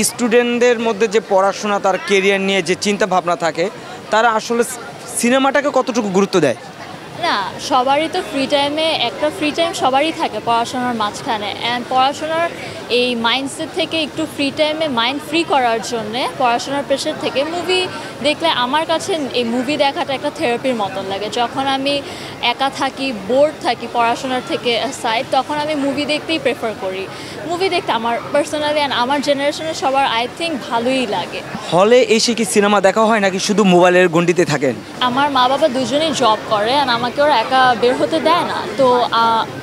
স্টুডেন্টদের মধ্যে যে পড়াশোনা তার কেরিয়ার নিয়ে যে চিন্তা ভাবনা থাকে তারা আসলে সিনেমাটাকে কতটুকু গুরুত্ব দেয়? না, সবারই তো ফ্রি টাইমে একটা ফ্রি টাইম সবারই থাকে পড়াশোনার মাঝখানে। অ্যান্ড পড়াশোনার এই মাইন্ডসেট থেকে একটু ফ্রি টাইমে মাইন্ড ফ্রি করার জন্যে পড়াশোনার প্রেশার থেকে মুভি দেখলে আমার কাছে এই মুভি দেখাটা একটা থেরাপির মতন লাগে। যখন আমি একা থাকি, বোর্ড থাকি পড়াশোনার থেকে সাইড, তখন আমি মুভি দেখতেই প্রেফার করি। মুভি দেখতে আমার পার্সোনালি অ্যান্ড আমার জেনারেশনের সবার আই থিঙ্ক ভালোই লাগে। হলে এসে কি সিনেমা দেখা হয় নাকি শুধু মোবাইলের গণ্ডিতে থাকেন? আমার মা বাবা দুজনেই জব করে আর আমাকে ওরা একা বের হতে দেয় না। তো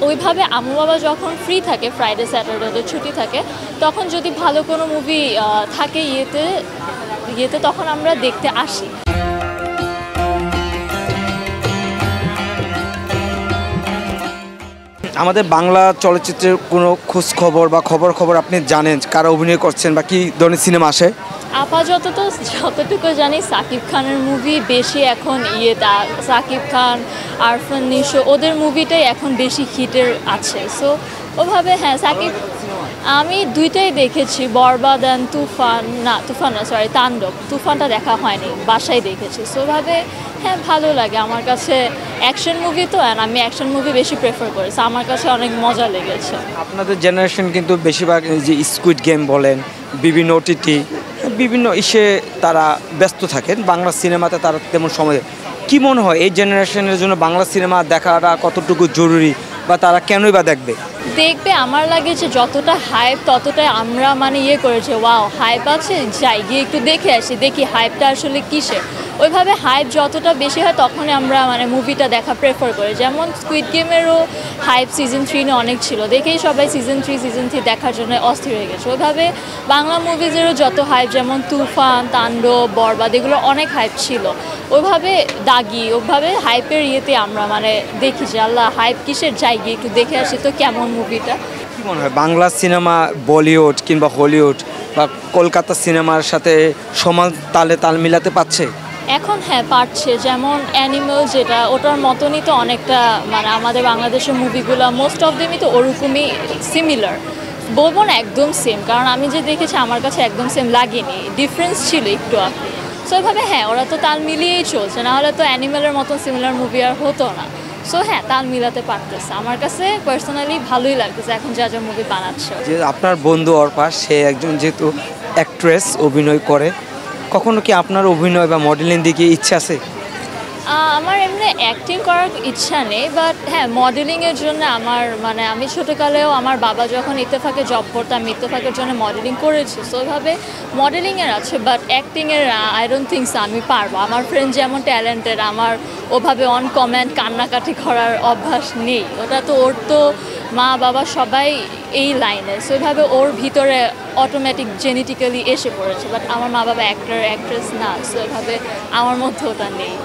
ওইভাবে আম্মু বাবা যখন ফ্রি থাকে, ফ্রাইডে স্যাটারডে ছুটি থাকে, তখন যদি ভালো কোনো মুভি থাকে ইয়েতে তখন আমরা দেখতে আসি। আমাদের বাংলা চলচ্চিত্রের কোনো খোঁজ খবর বা খবর আপনি জানেন কারা অভিনয় করছেন বা কী ধরনের সিনেমা আসে? আপাতত তো যতটুকু জানি সাকিব খানের মুভি বেশি এখন সাকিব খান, আরফান নিশো ওদের মুভিটাই এখন বেশি হিটের আছে। সো ওভাবে হ্যাঁ সাকিব আমি দুইটাই দেখেছি, বরবাদ অ্যান্ড তুফান না সরি তাণ্ডব। তুফানটা দেখা হয়নি, বাসায় দেখেছি। সো ওভাবে হ্যাঁ ভালো লাগে আমার কাছে। অ্যাকশন মুভি তো আমি অ্যাকশন মুভি বেশি প্রেফার করি, সো আমার কাছে অনেক মজা লেগেছে। আপনাদের জেনারেশন কিন্তু বেশিরভাগ যে স্কুইড গেম বলেন, বিভিন্ন ওটিটি বিভিন্ন ইসে তারা ব্যস্ত থাকেন, বাংলা সিনেমাতে তারা তেমন সময়। কী মনে হয় এই জেনারেশনের জন্য বাংলা সিনেমা দেখাটা কতটুকু জরুরি বা তারা কেনই বা দেখবে? আমার লাগে যে যতটা হাইপ ততটাই আমরা করেছি, ওয়াও হাইপ আছে, যাই গিয়ে একটু দেখে আসি, দেখি হাইপটা আসলে কিসের। ওইভাবে হাইপ যতটা বেশি হয় তখনই আমরা মুভিটা দেখা প্রেফার করি। যেমন স্কুইড গেমেরও হাইপ সিজন 3 অনেক ছিল, দেখেই সবাই সিজন 3 দেখার জন্য অস্থির হয়ে গেছে। ওইভাবে বাংলা মুভিজেরও যত হাইপ, যেমন তুফান, তাণ্ডব, বরবাদ, এগুলো অনেক হাইপ ছিল। ওইভাবে দাগি ওইভাবে হাইপের ইয়েতে আমরা দেখি যে আল্লাহ হাইপ কিসের, যাই গিয়ে একটু দেখে আসি তো কেমন মুভিটা। কী মনে হয় বাংলা সিনেমা বলিউড কিংবা হলিউড বা কলকাতা সিনেমার সাথে সমান তাল মিলাতে পারছে? এখন হ্যাঁ পারছে। যেমন অ্যানিমেল, যেটা ওটার মতনই তো অনেকটা আমাদের বাংলাদেশের মুভিগুলো মোস্ট অফ দেমই তো ওরকমই সিমিলার, বলবো না একদম সেম, কারণ আমি যে দেখেছি আমার কাছে একদম সেম লাগেনি, ডিফারেন্স ছিল একটু আপনি। সো ওইভাবে হ্যাঁ ওরা তো তাল মিলিয়েই চলছে, নাহলে তো অ্যানিমেলের মতন সিমিলার মুভি আর হতো না। সো হ্যাঁ তাল মিলাতে পারতেছে। আমার কাছে পার্সোনালি ভালোই লাগতেছে এখন যা মুভি বানাচ্ছে। যে আপনার বন্ধু অর্পা, সে একজন যেহেতু অ্যাক্ট্রেস, অভিনয় করে, কখনো কি আপনার অভিনয় বা মডেলিং দিকে ইচ্ছা আছে? আমার এমনি অ্যাক্টিং করার ইচ্ছা নেই, বাট হ্যাঁ মডেলিংয়ের জন্য আমার আমি ছোটোকালেও আমার বাবা যখন ইত্তেফাকে জব করতাম, ইত্তেফাকের জন্য মডেলিং করেছি। সো ওইভাবে মডেলিংয়ের আছে, বাট অ্যাক্টিংয়ের আই ডোন্ট থিঙ্কস আমি পারবো। আমার ফ্রেন্ড যেমন ট্যালেন্টেড, আমার ওভাবে অন কমেন্ট কান্নাকাটি করার অভ্যাস নেই। ওটা তো ওর তো মা বাবা সবাই এই লাইনে, সো ওইভাবে ওর ভিতরে অটোমেটিক জেনেটিক্যালি এসে পড়েছে। বাট আমার মা বাবা অ্যাক্টর অ্যাক্ট্রেস না, সো ওইভাবে আমার মধ্যে ওটা নেই।